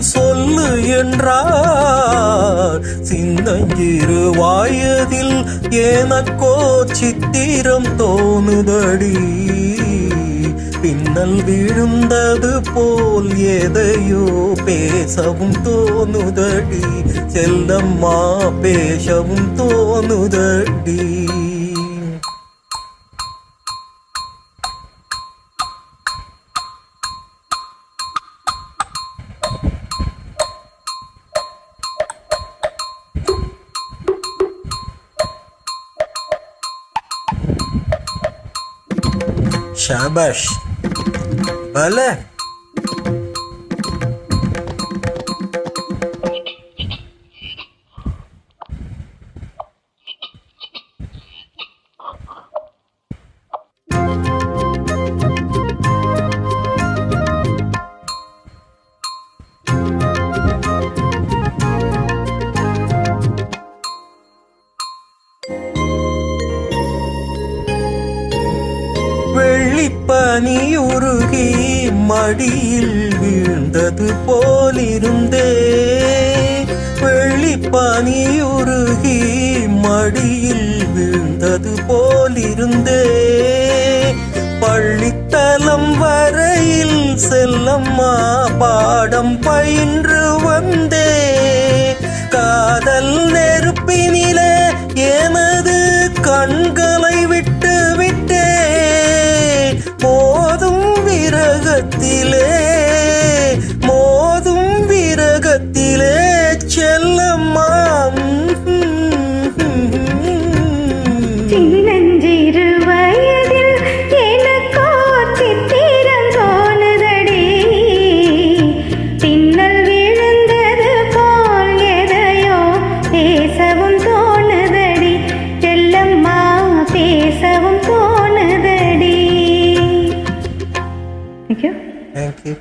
சொல்லு என்றார். சின்னஞ்சிறு வயதில் எனக்கோ சித்திரம் தோணுதடி. பின்னல் விழுந்தது போல் எதையோ பேசவும் தோணுதடி. செல்லம்மா பேசவும் தோணுதடி. शाबाश भले பனியுருகி மடியில் வீழ்ந்தது போலிருந்தே. வெள்ளிப்பனியுருகி மடியில் வீழ்ந்தது போலிருந்தே. பள்ளித்தலம் வரையில் செல்லம்மா பாடம் பயின்று வந்தே. காதல் நெருப்பினிலே எனது கண்களை விட்டு விட்டே. மோதும் விரகத்திலே செல்லம்மா. சின்னஞ்சிறு வயதில் எனக்கோ சித்திரம் தோணுதடி. பின்னல் விழுந்தது போல் எதையோ பேசவும் தோணுதடி. செல்லம்மா பேசவும் தோணுதடி. Thank you. Thank you.